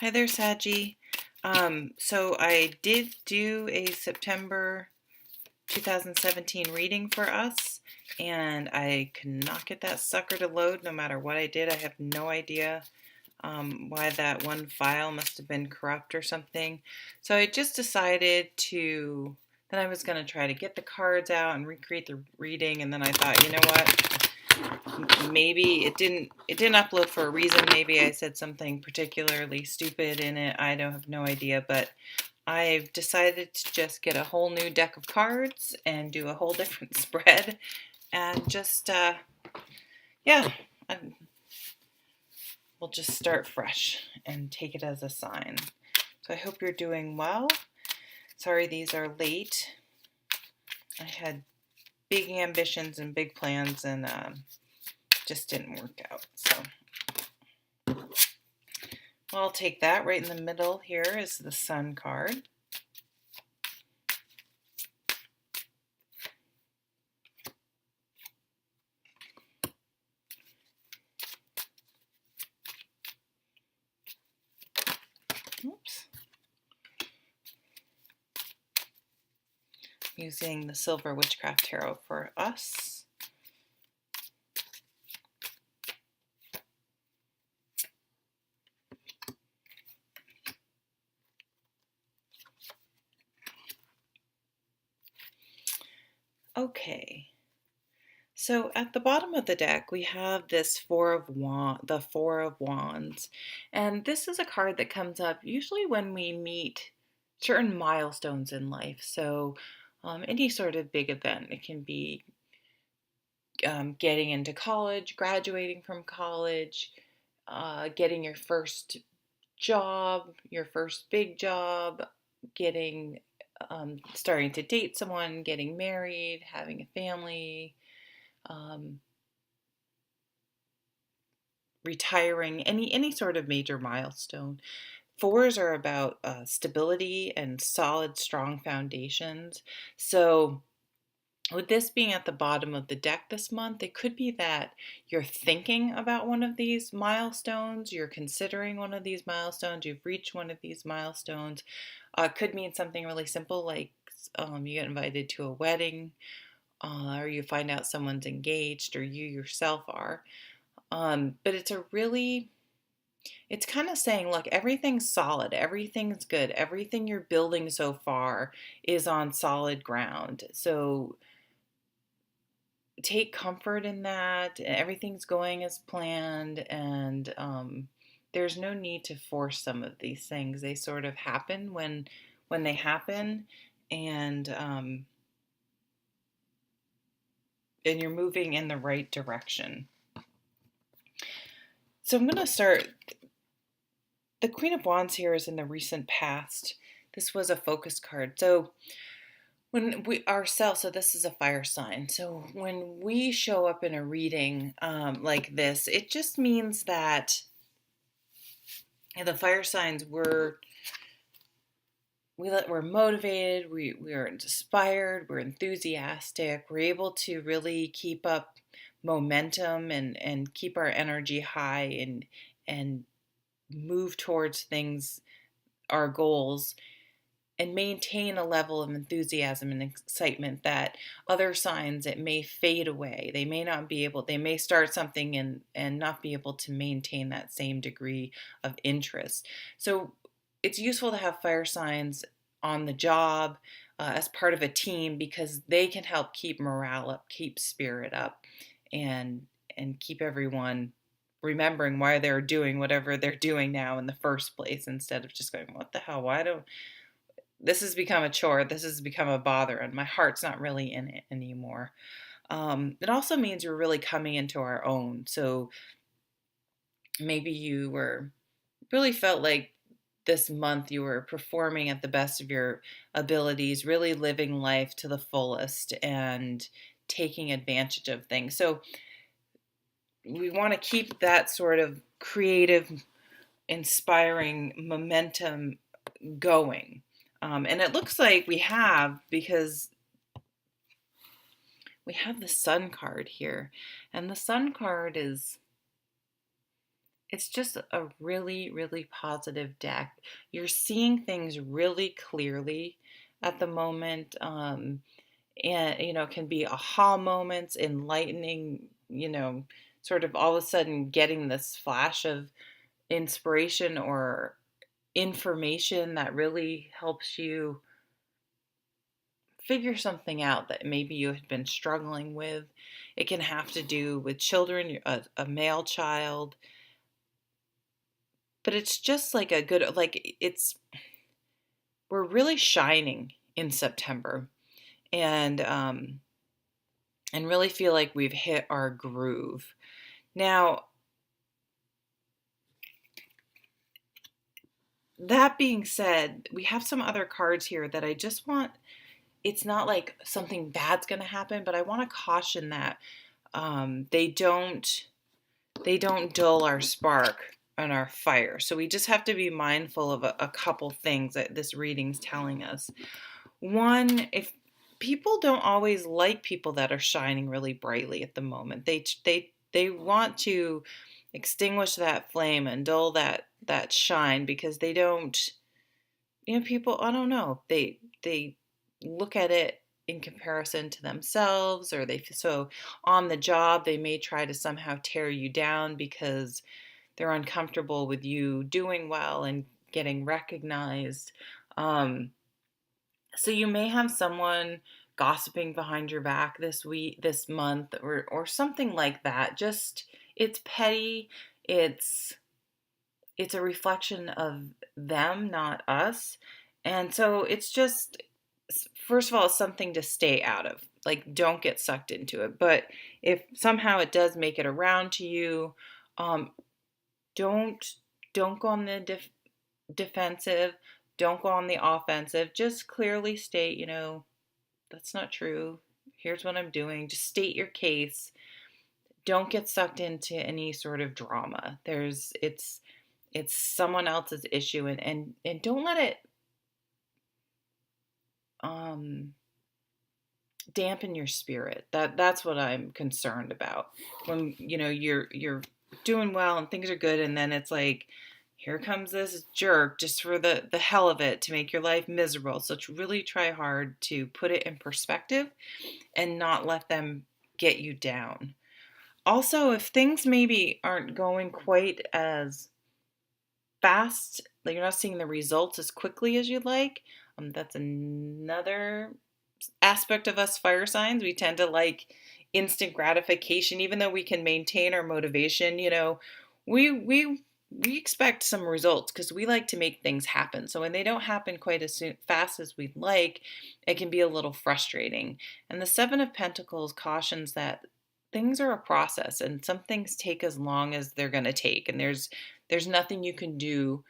Hi there, Saji. So I did do a September 2017 reading for us, and I could not get that sucker to load no matter what I did. I have no idea why that one file must have been corrupt or something. So I just decided that I was going to try to get the cards out and recreate the reading, and then I thought, you know what? Maybe it didn't upload for a reason. Maybe I said something particularly stupid in it. I don't have no idea, but I've decided to just get a whole new deck of cards and do a whole different spread and just yeah, and we'll just start fresh and take it as a sign. So I hope you're doing well. Sorry these are late. I had big ambitions and big plans and just didn't work out. So I'll take that. Right in the middle here is the Sun card. Oops. Using the Silver Witchcraft Tarot for us. Okay. So at the bottom of the deck, we have this the Four of Wands. And this is a card that comes up usually when we meet certain milestones in life. So any sort of big event. It can be getting into college, graduating from college, getting your first job, your first big job, getting starting to date someone, getting married, having a family, um, retiring, any sort of major milestone. Fours are about stability and solid, strong foundations. So with this being at the bottom of the deck this month, it could be that you're thinking about one of these milestones, you're considering one of these milestones, you've reached one of these milestones. Could mean something really simple like you get invited to a wedding, or you find out someone's engaged, or you yourself are. But it's kind of saying, look, everything's solid, everything's good, everything you're building so far is on solid ground. So take comfort in that. Everything's going as planned, and there's no need to force some of these things. They sort of happen when they happen, and and you're moving in the right direction. So I'm going to start. The Queen of Wands here is in the recent past. This was a focus card. So when we ourselves, so this is a fire sign. So when we show up in a reading like this, it just means that the fire signs we're motivated, we're inspired, we're enthusiastic, we're able to really keep up momentum and keep our energy high and move towards things, our goals, and maintain a level of enthusiasm and excitement that other signs, it may fade away. They may not be able, they may start something and not be able to maintain that same degree of interest. So it's useful to have fire signs on the job as part of a team because they can help keep morale up, keep spirit up, and keep everyone remembering why they're doing whatever they're doing now in the first place instead of just going, what the hell, why don't this has become a chore, this has become a bother, and my heart's not really in it anymore. It also means we're really coming into our own. So maybe you were really felt like this month you were performing at the best of your abilities, really living life to the fullest and taking advantage of things. So we want to keep that sort of creative, inspiring momentum going. And it looks like we have, because we have the Sun card here. And the Sun card is It's just a really, really positive deck. You're seeing things really clearly at the moment. And, can be aha moments, enlightening, sort of all of a sudden getting this flash of inspiration or information that really helps you figure something out that maybe you had been struggling with. It can have to do with children, a male child, but it's just like a good, like we're really shining in September, and really feel like we've hit our groove. Now, that being said, we have some other cards here that I just want, it's not like something bad's going to happen, but I want to caution that they don't dull our spark and our fire. So we just have to be mindful of a couple things that this reading's telling us. One, if people don't always like people that are shining really brightly at the moment, they want to extinguish that flame and dull that shine because they don't, people, I don't know, they look at it in comparison to themselves, or so on the job they may try to somehow tear you down because they're uncomfortable with you doing well and getting recognized. So you may have someone gossiping behind your back this week, this month, or something like that. Just, it's petty. It's a reflection of them, not us. And so it's just, first of all, it's something to stay out of. Like, don't get sucked into it. But if somehow it does make it around to you, um, don't don't go on the defensive. Don't go on the offensive. Just clearly state, that's not true. Here's what I'm doing. Just state your case. Don't get sucked into any sort of drama. It's someone else's issue, and don't let it um dampen your spirit. That's what I'm concerned about. When you're doing well and things are good, and then it's like, here comes this jerk just for the hell of it to make your life miserable. So to really try hard to put it in perspective and not let them get you down. Also, if things maybe aren't going quite as fast, like you're not seeing the results as quickly as you'd like, that's another aspect of us fire signs. We tend to like instant gratification, even though we can maintain our motivation. We expect some results because we like to make things happen. So when they don't happen quite as fast as we'd like, it can be a little frustrating. And the Seven of Pentacles cautions that things are a process, and some things take as long as they're going to take. And there's nothing you can do,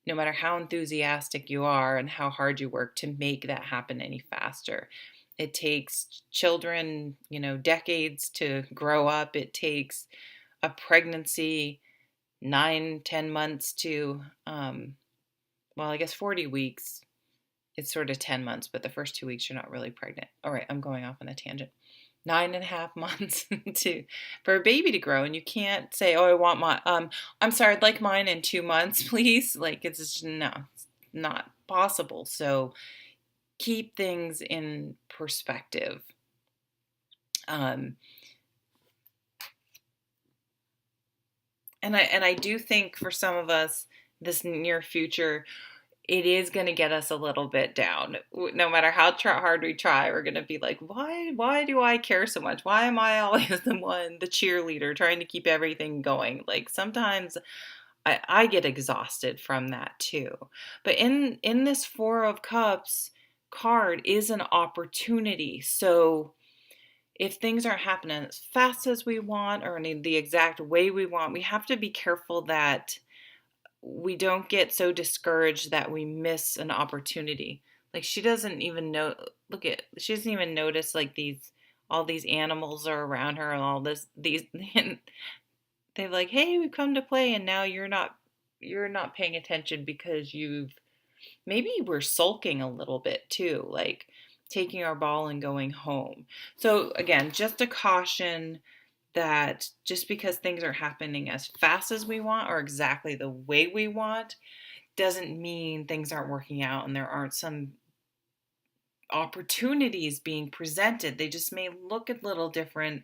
no matter how enthusiastic you are and how hard you work, to make that happen any faster. It takes children, decades to grow up. It takes a pregnancy 9-10 months to, well, I guess 40 weeks. It's sort of 10 months, but the first 2 weeks you're not really pregnant. All right, I'm going off on a tangent. 9.5 months for a baby to grow, and you can't say, "Oh, I want my I'm sorry, I'd like mine in 2 months, please." Like, it's just, no, it's not possible. So keep things in perspective. And I do think for some of us, this near future, it is going to get us a little bit down. No matter how hard we try, we're going to be like, why do I care so much? Why am I always the cheerleader trying to keep everything going? Like, sometimes I get exhausted from that too. But in this Four of Cups card is an opportunity. So if things aren't happening as fast as we want or in the exact way we want, we have to be careful that we don't get so discouraged that we miss an opportunity. Like, she doesn't even know, she doesn't even notice, like, all these animals are around her and all these, and they're like, "Hey, we've come to play," and now you're not paying attention because maybe we're sulking a little bit too, like taking our ball and going home. So again, just a caution, that just because things are happening as fast as we want or exactly the way we want doesn't mean things aren't working out and there aren't some opportunities being presented. They just may look a little different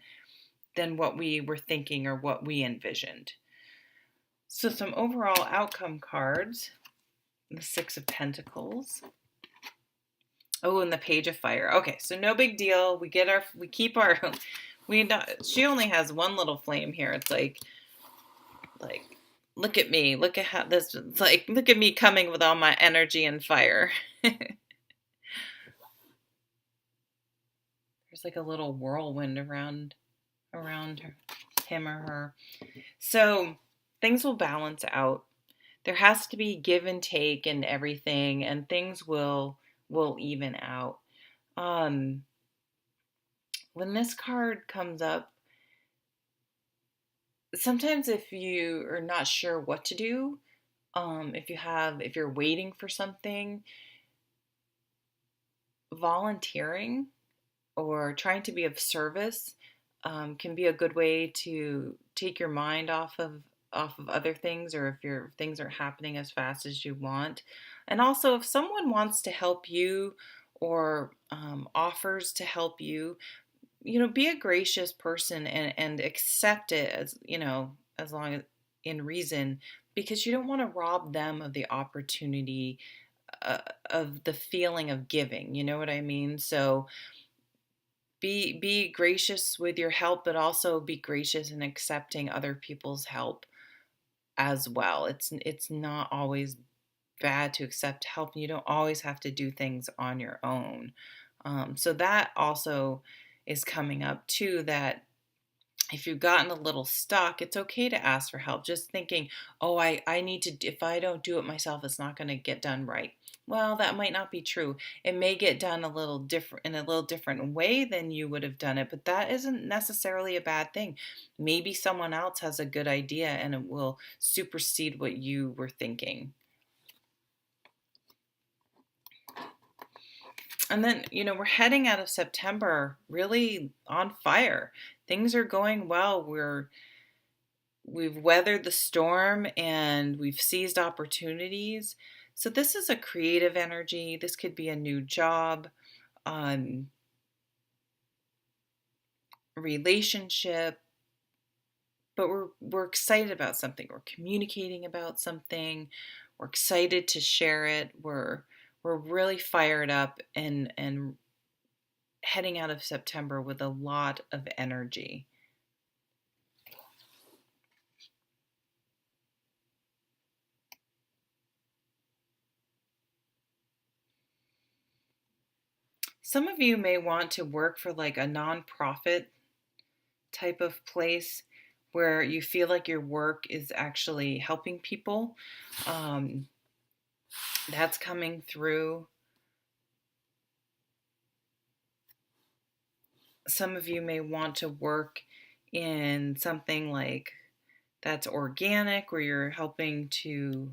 than what we were thinking or what we envisioned. So some overall outcome cards, the Six of Pentacles. Oh, and the Page of Fire. Okay, so no big deal. We keep our, she only has one little flame here. It's like, look at me. Look at how this, it's like, look at me coming with all my energy and fire. There's like a little whirlwind around him or her. So things will balance out. There has to be give and take and everything, and things will even out. When this card comes up, sometimes if you are not sure what to do, if you're waiting for something, volunteering or trying to be of service can be a good way to take your mind off of other things, or if your things aren't happening as fast as you want. And also, if someone wants to help you or offers to help you, be a gracious person and accept it, as long as in reason, because you don't want to rob them of the opportunity, of the feeling of giving. You know what I mean? So be gracious with your help, but also be gracious in accepting other people's help as well. It's not always bad to accept help. You don't always have to do things on your own. So that also is coming up too, that if you've gotten a little stuck, it's okay to ask for help. Just thinking, oh, I need to, if I don't do it myself, it's not going to get done right. Well, that might not be true. It may get done a little different, in a little different way than you would have done it, but that isn't necessarily a bad thing. Maybe someone else has a good idea and it will supersede what you were thinking. And then, we're heading out of September really on fire. Things are going well. We've weathered the storm and we've seized opportunities. So this is a creative energy. This could be a new job, relationship, but we're excited about something. We're communicating about something. We're excited to share it. We're really fired up and heading out of September with a lot of energy. Some of you may want to work for like a nonprofit type of place where you feel like your work is actually helping people. That's coming through. Some of you may want to work in something like that's organic, where you're helping to,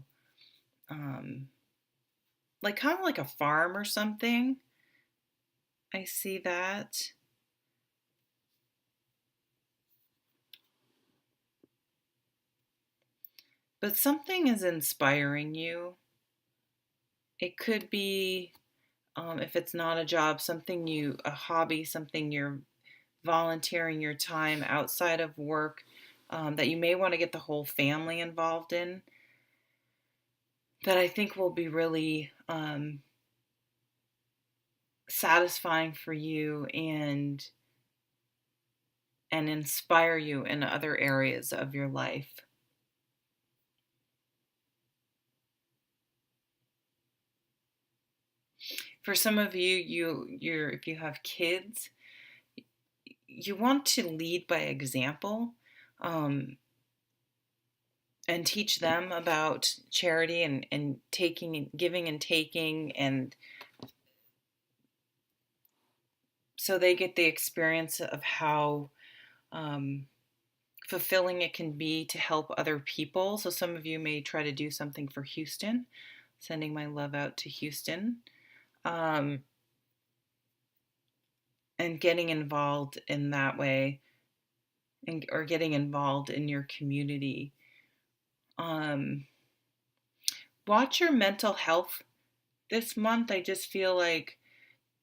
like kind of like a farm or something. I see that. But something is inspiring you. It could be, if it's not a job, a hobby, something you're volunteering your time outside of work, that you may want to get the whole family involved in, that I think will be really satisfying for you and inspire you in other areas of your life. For some of you, if you have kids, you want to lead by example, and teach them about charity and taking, giving and taking, and so they get the experience of how fulfilling it can be to help other people. So some of you may try to do something for Houston, sending my love out to Houston, and getting involved in that way. or getting involved in your community. Um, Watch your mental health this month. I just feel like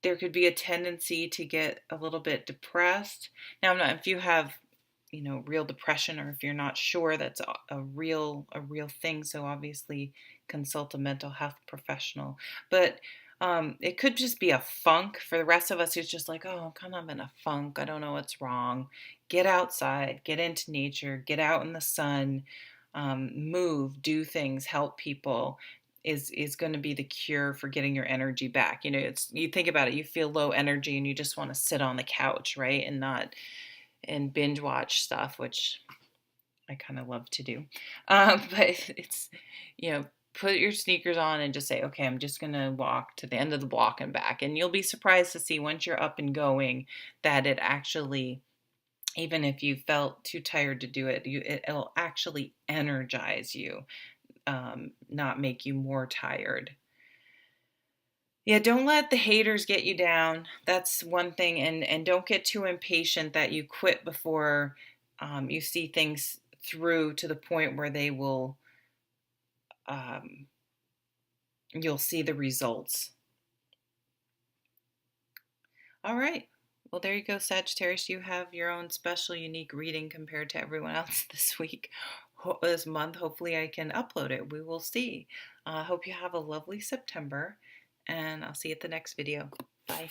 there could be a tendency to get a little bit depressed. Now, I'm not, if you have, real depression, or if you're not sure that's a real thing, so obviously consult a mental health professional. But it could just be a funk for the rest of us who's just like, oh, I'm kind of in a funk. I don't know what's wrong. Get outside, get into nature, get out in the sun, move, do things, help people is going to be the cure for getting your energy back. It's, you think about it, you feel low energy and you just want to sit on the couch, right? And binge watch stuff, which I kind of love to do. But it's, put your sneakers on and just say, okay, I'm just going to walk to the end of the block and back. And you'll be surprised to see once you're up and going that it actually, even if you felt too tired to do it, it'll actually energize you, not make you more tired. Yeah, don't let the haters get you down. That's one thing, and don't get too impatient that you quit before you see things through to the point where they will, um, you'll see the results. All right. Well, there you go, Sagittarius. You have your own special, unique reading compared to everyone else this week, this month. Hopefully, I can upload it. We will see. I hope you have a lovely September, and I'll see you at the next video. Bye.